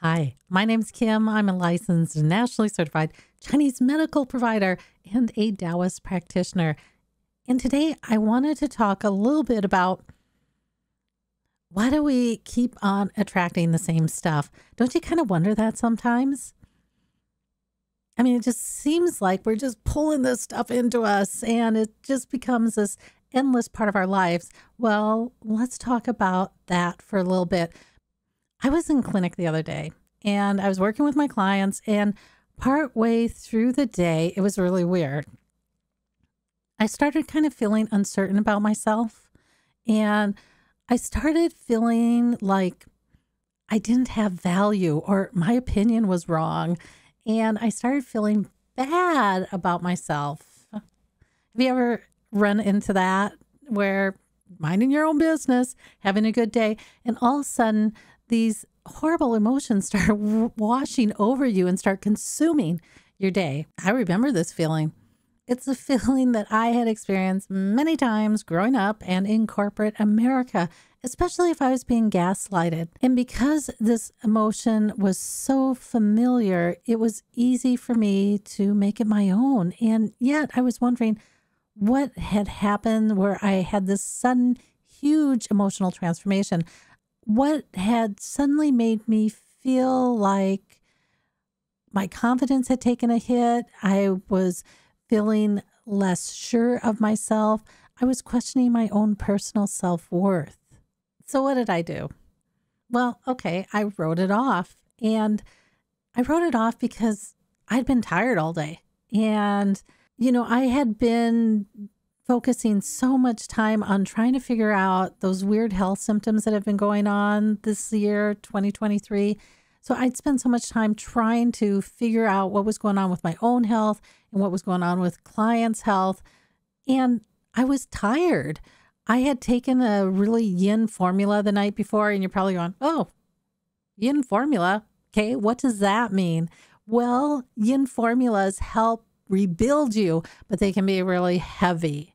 Hi, my name's Kim. I'm a licensed and nationally certified Chinese medical provider and a Daoist practitioner. And today I wanted to talk a little bit about why do we keep on attracting the same stuff? Don't you kind of wonder that sometimes? I mean, it just seems like we're just pulling this stuff into us and it just becomes this endless part of our lives. Well, let's talk about that for a little bit. I was in clinic the other day and I was working with my clients, and partway through the day, it was really weird. I started kind of feeling uncertain about myself, and I started feeling like I didn't have value or my opinion was wrong. And I started feeling bad about myself. Have you ever run into that where minding your own business, having a good day, and all of a sudden these horrible emotions start washing over you and start consuming your day? I remember this feeling. It's a feeling that I had experienced many times growing up and in corporate America, especially if I was being gaslighted. And because this emotion was so familiar, it was easy for me to make it my own. And yet I was wondering what had happened where I had this sudden, huge emotional transformation. What had suddenly made me feel like my confidence had taken a hit. I was feeling less sure of myself. I was questioning my own personal self-worth. So what did I do? Well, okay, I wrote it off. And I wrote it off because I'd been tired all day. And, I had been focusing so much time on trying to figure out those weird health symptoms that have been going on this year, 2023. So I'd spent so much time trying to figure out what was going on with my own health and what was going on with clients' health. And I was tired. I had taken a really yin formula the night before, and you're probably going, oh, yin formula. Okay, what does that mean? Well, yin formulas help rebuild you, but they can be really heavy.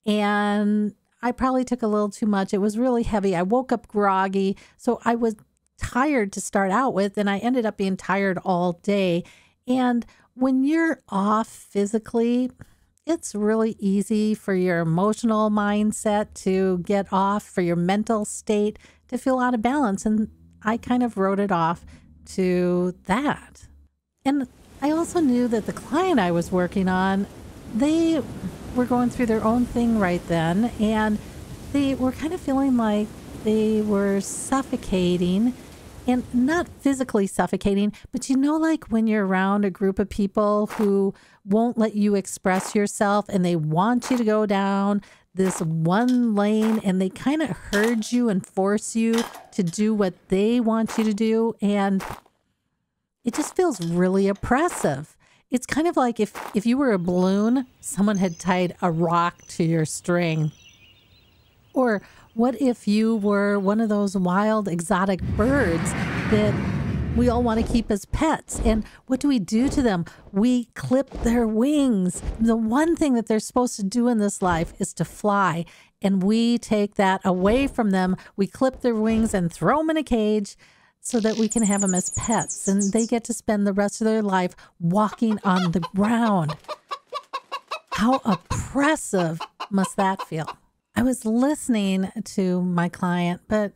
And I probably took a little too much. It was really heavy. I woke up groggy. So I was tired to start out with, and I ended up being tired all day. And when you're off physically, it's really easy for your emotional mindset to get off, for your mental state to feel out of balance. And I kind of wrote it off to that. And I also knew that the client I was working on, they were going through their own thing right then. And they were kind of feeling like they were suffocating, and not physically suffocating, but like when you're around a group of people who won't let you express yourself and they want you to go down this one lane and they kind of herd you and force you to do what they want you to do. And it just feels really oppressive. It's kind of like if you were a balloon, someone had tied a rock to your string. Or what if you were one of those wild exotic birds that we all want to keep as pets? And what do we do to them? We clip their wings. The one thing that they're supposed to do in this life is to fly. And we take that away from them. We clip their wings and throw them in a cage so that we can have them as pets. And they get to spend the rest of their life walking on the ground. How oppressive must that feel? I was listening to my client, but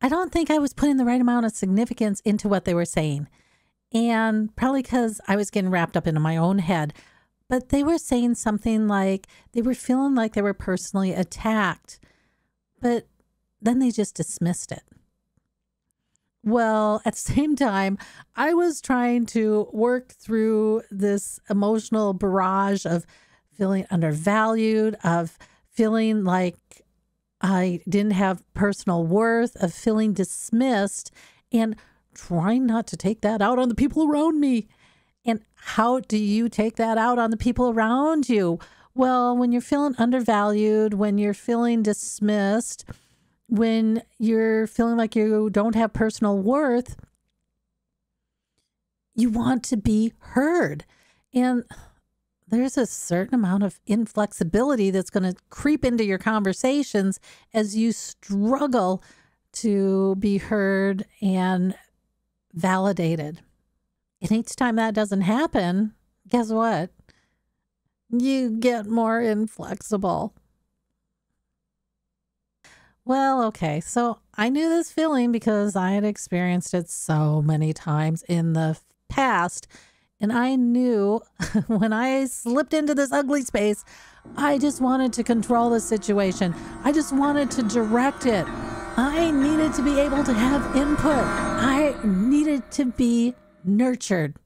I don't think I was putting the right amount of significance into what they were saying. And probably because I was getting wrapped up into my own head. But they were saying something like they were feeling like they were personally attacked. But then they just dismissed it. Well, at the same time, I was trying to work through this emotional barrage of feeling undervalued, of feeling like I didn't have personal worth, of feeling dismissed, and trying not to take that out on the people around me. And how do you take that out on the people around you? Well, when you're feeling undervalued, when you're feeling dismissed, when you're feeling like you don't have personal worth, you want to be heard. And there's a certain amount of inflexibility that's going to creep into your conversations as you struggle to be heard and validated. And each time that doesn't happen, guess what? You get more inflexible. Well, okay, so I knew this feeling because I had experienced it so many times in the past. And I knew when I slipped into this ugly space, I just wanted to control the situation. I just wanted to direct it. I needed to be able to have input. I needed to be nurtured.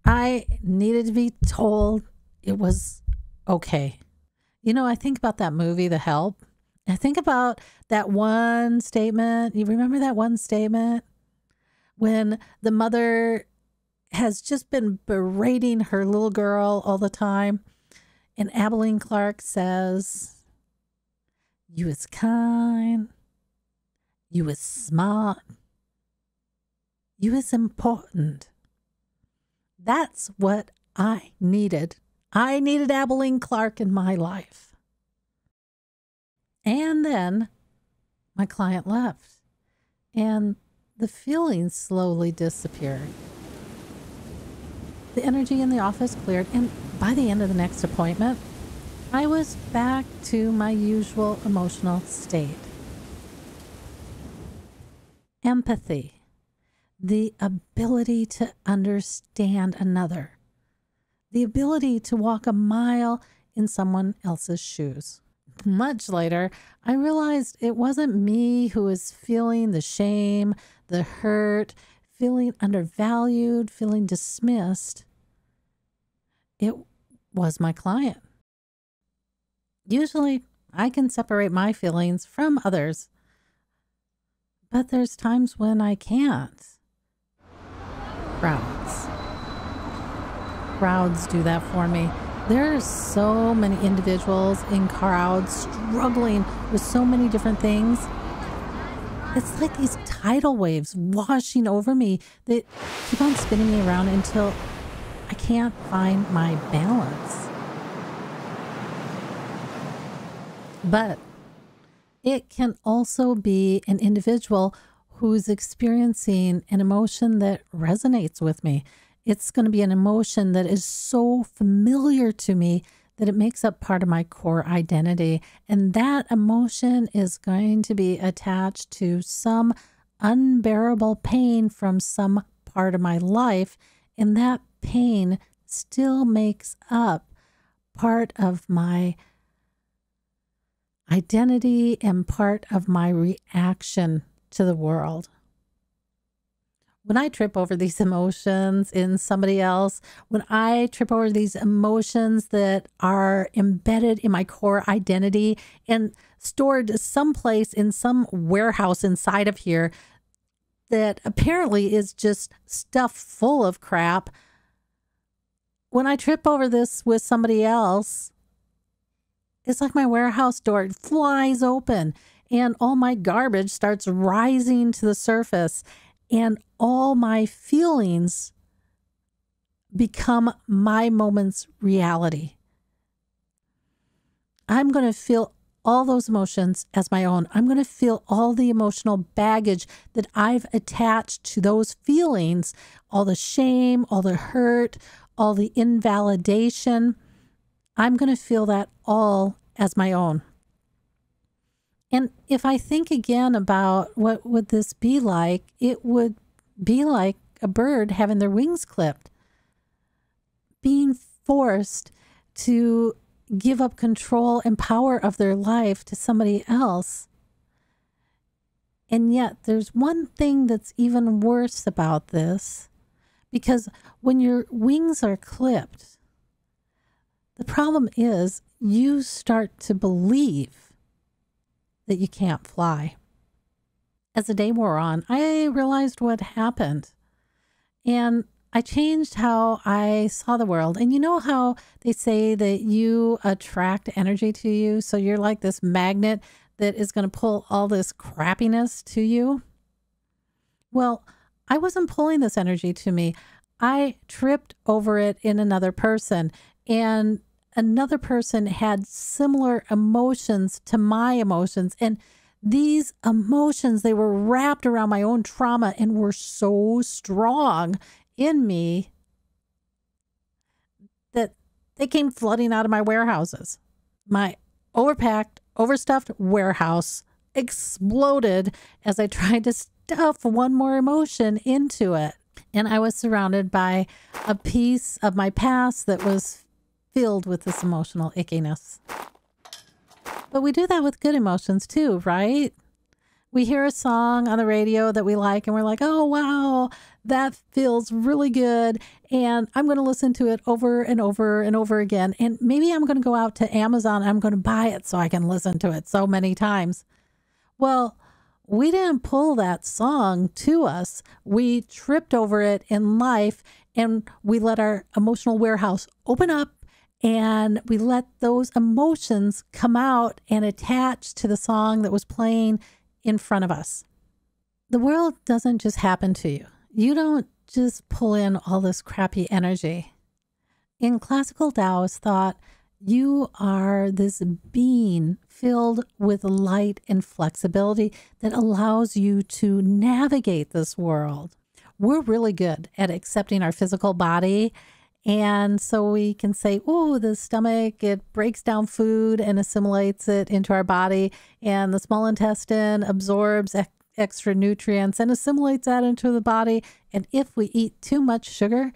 I needed to be told it was okay. You know, I think about that movie, The Help. I think about that one statement. You remember that one statement when the mother has just been berating her little girl all the time? And Abilene Clark says, "You is kind. You is smart. You is important." That's what I needed. I needed Abilene Clark in my life. And then my client left, and the feelings slowly disappeared. The energy in the office cleared, and by the end of the next appointment, I was back to my usual emotional state. Empathy. The ability to understand another, the ability to walk a mile in someone else's shoes. Much later, I realized it wasn't me who was feeling the shame, the hurt, feeling undervalued, feeling dismissed. It was my client. Usually, I can separate my feelings from others, but there's times when I can't. Crowds do that for me. There are so many individuals in crowds struggling with so many different things. It's like these tidal waves washing over me that keep on spinning me around until I can't find my balance. But it can also be an individual who's experiencing an emotion that resonates with me. It's going to be an emotion that is so familiar to me that it makes up part of my core identity. And that emotion is going to be attached to some unbearable pain from some part of my life. And that pain still makes up part of my identity and part of my reaction to the world. When I trip over these emotions in somebody else, when I trip over these emotions that are embedded in my core identity and stored someplace in some warehouse inside of here that apparently is just stuffed full of crap, when I trip over this with somebody else, it's like my warehouse door flies open and all my garbage starts rising to the surface, and all my feelings become my moment's reality. I'm going to feel all those emotions as my own. I'm going to feel all the emotional baggage that I've attached to those feelings, all the shame, all the hurt, all the invalidation. I'm going to feel that all as my own. And if I think again about what would this be like, it would be like a bird having their wings clipped, being forced to give up control and power of their life to somebody else. And yet there's one thing that's even worse about this, because when your wings are clipped, the problem is you start to believe that you can't fly. As the day wore on, I realized what happened, and I changed how I saw the world. And you know how they say that you attract energy to you? So you're like this magnet that is going to pull all this crappiness to you. Well, I wasn't pulling this energy to me. I tripped over it in another person, and another person had similar emotions to my emotions, and these emotions, they were wrapped around my own trauma and were so strong in me that they came flooding out of my warehouses. My overpacked, overstuffed warehouse exploded as I tried to stuff one more emotion into it. And I was surrounded by a piece of my past that was filled with this emotional ickiness. But we do that with good emotions too, right? We hear a song on the radio that we like and we're like, oh, wow, that feels really good. And I'm going to listen to it over and over and over again. And maybe I'm going to go out to Amazon and I'm going to buy it so I can listen to it so many times. Well, we didn't pull that song to us. We tripped over it in life and we let our emotional warehouse open up and we let those emotions come out and attach to the song that was playing in front of us. The world doesn't just happen to you. You don't just pull in all this crappy energy. In classical Daoist thought, you are this being filled with light and flexibility that allows you to navigate this world. We're really good at accepting our physical body. And so we can say, oh, the stomach, it breaks down food and assimilates it into our body. And the small intestine absorbs extra nutrients and assimilates that into the body. And if we eat too much sugar,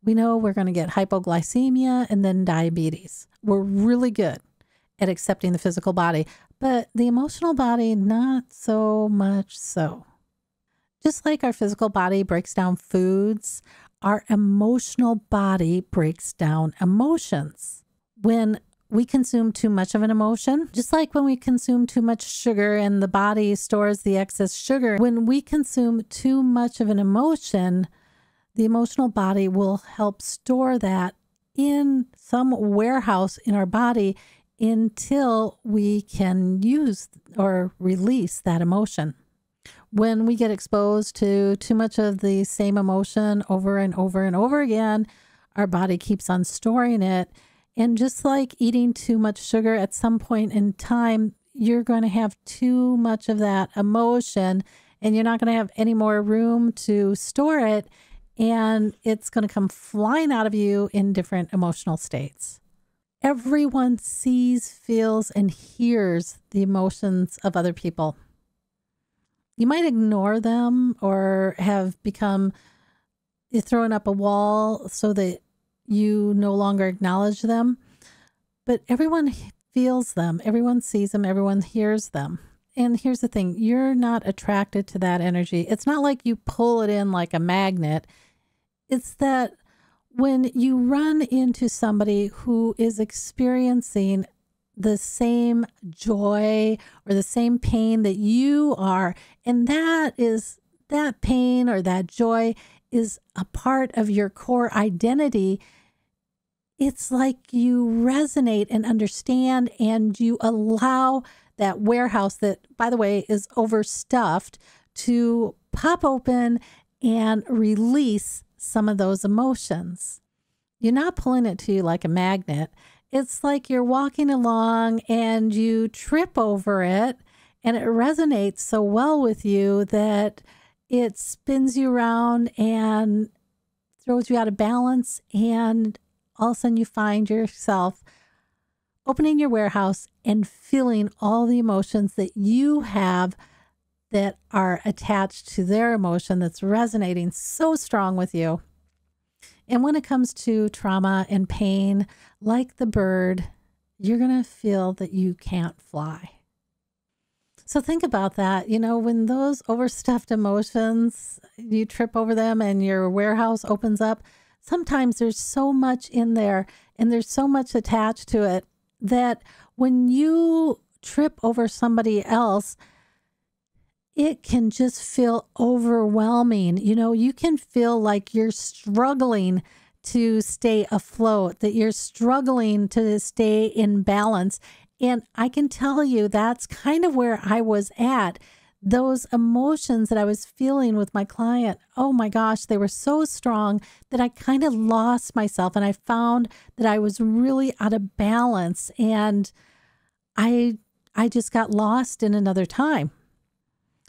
we know we're going to get hypoglycemia and then diabetes. We're really good at accepting the physical body, but the emotional body, not so much so. Just like our physical body breaks down foods, our emotional body breaks down emotions. When we consume too much of an emotion, just like when we consume too much sugar and the body stores the excess sugar, when we consume too much of an emotion, the emotional body will help store that in some warehouse in our body until we can use or release that emotion. When we get exposed to too much of the same emotion over and over and over again, our body keeps on storing it. And just like eating too much sugar, at some point in time, you're going to have too much of that emotion and you're not going to have any more room to store it. And it's going to come flying out of you in different emotional states. Everyone sees, feels, and hears the emotions of other people. You might ignore them or have become throwing up a wall so that you no longer acknowledge them. But everyone feels them, everyone sees them, everyone hears them. And here's the thing, you're not attracted to that energy. It's not like you pull it in like a magnet. It's that when you run into somebody who is experiencing the same joy or the same pain that you are, and that pain or that joy is a part of your core identity, it's like you resonate and understand and you allow that warehouse that, by the way, is overstuffed to pop open and release some of those emotions. You're not pulling it to you like a magnet. It's like you're walking along and you trip over it and it resonates so well with you that it spins you around and throws you out of balance. And all of a sudden you find yourself opening your warehouse and feeling all the emotions that you have that are attached to their emotion that's resonating so strong with you. And when it comes to trauma and pain, like the bird, you're going to feel that you can't fly. So think about that. You know, when those overstuffed emotions, you trip over them and your warehouse opens up, sometimes there's so much in there and there's so much attached to it that when you trip over somebody else, it can just feel overwhelming. You know, you can feel like you're struggling to stay afloat, that you're struggling to stay in balance. And I can tell you that's kind of where I was at. Those emotions that I was feeling with my client, oh my gosh, they were so strong that I kind of lost myself. And I found that I was really out of balance. And I I just got lost in another time.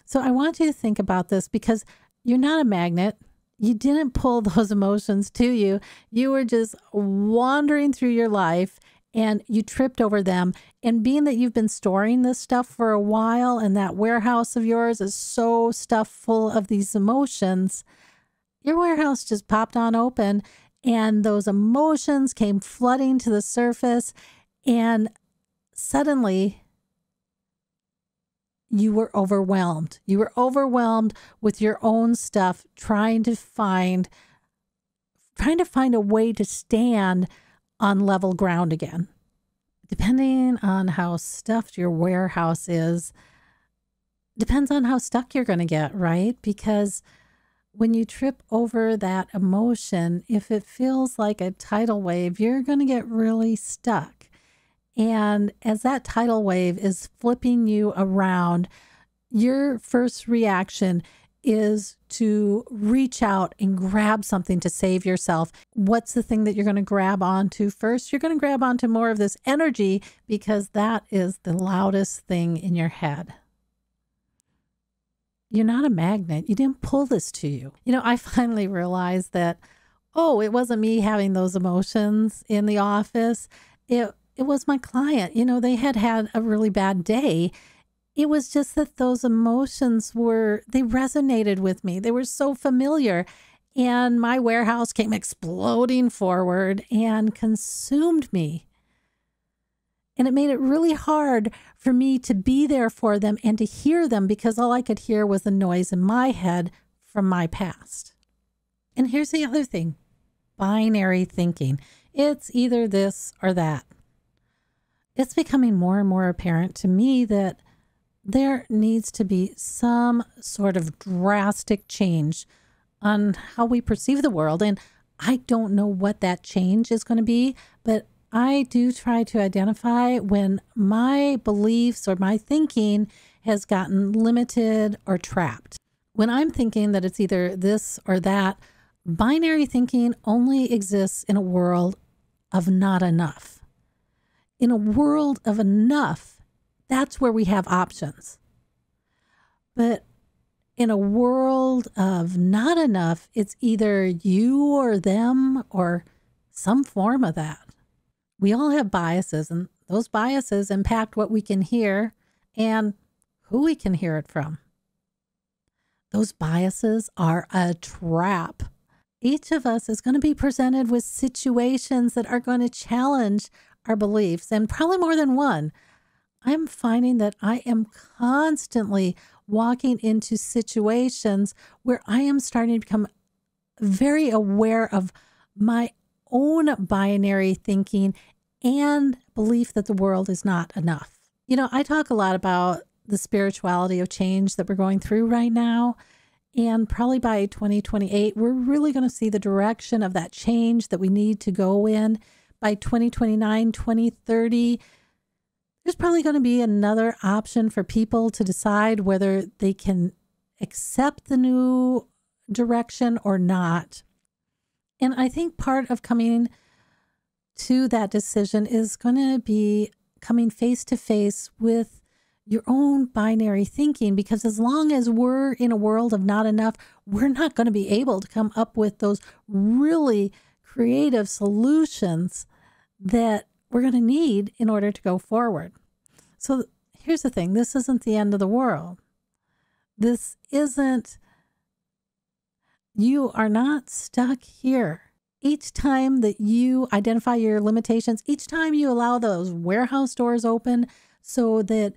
So I want you to think about this because you're not a magnet. You didn't pull those emotions to you. You were just wandering through your life and you tripped over them. And being that you've been storing this stuff for a while and that warehouse of yours is so stuffed full of these emotions, your warehouse just popped on open and those emotions came flooding to the surface. And suddenly you were overwhelmed. You were overwhelmed with your own stuff, trying to find a way to stand on level ground again. Depending on how stuffed your warehouse is, depends on how stuck you're going to get, right? Because when you trip over that emotion, if it feels like a tidal wave, you're going to get really stuck. And as that tidal wave is flipping you around, your first reaction is to reach out and grab something to save yourself. What's the thing that you're going to grab onto first? You're going to grab onto more of this energy because that is the loudest thing in your head. You're not a magnet. You didn't pull this to you. I finally realized that, it wasn't me having those emotions in the office. It was my client. They had a really bad day. It was just that those emotions they resonated with me. They were so familiar. And my warehouse came exploding forward and consumed me. And it made it really hard for me to be there for them and to hear them because all I could hear was the noise in my head from my past. And here's the other thing, binary thinking. It's either this or that. It's becoming more and more apparent to me that there needs to be some sort of drastic change on how we perceive the world. And I don't know what that change is going to be, but I do try to identify when my beliefs or my thinking has gotten limited or trapped. When I'm thinking that it's either this or that, binary thinking only exists in a world of not enough. In a world of enough, that's where we have options. But in a world of not enough, it's either you or them or some form of that. We all have biases, and those biases impact what we can hear and who we can hear it from. Those biases are a trap. Each of us is going to be presented with situations that are going to challenge our beliefs, and probably more than one. I'm finding that I am constantly walking into situations where I am starting to become very aware of my own binary thinking and belief that the world is not enough. I talk a lot about the spirituality of change that we're going through right now. And probably by 2028, we're really going to see the direction of that change that we need to go in. By 2029, 2030, there's probably going to be another option for people to decide whether they can accept the new direction or not. And I think part of coming to that decision is going to be coming face to face with your own binary thinking, because as long as we're in a world of not enough, we're not going to be able to come up with those really creative solutions that we're going to need in order to go forward. So here's the thing. This isn't the end of the world. You are not stuck here. Each time that you identify your limitations, each time you allow those warehouse doors open so that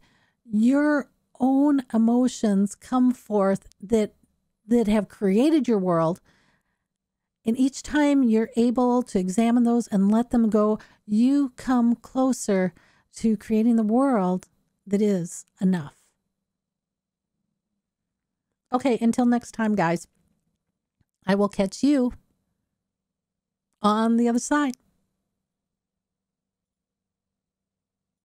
your own emotions come forth that have created your world, and each time you're able to examine those and let them go, you come closer to creating the world that is enough. Okay, until next time, guys, I will catch you on the other side.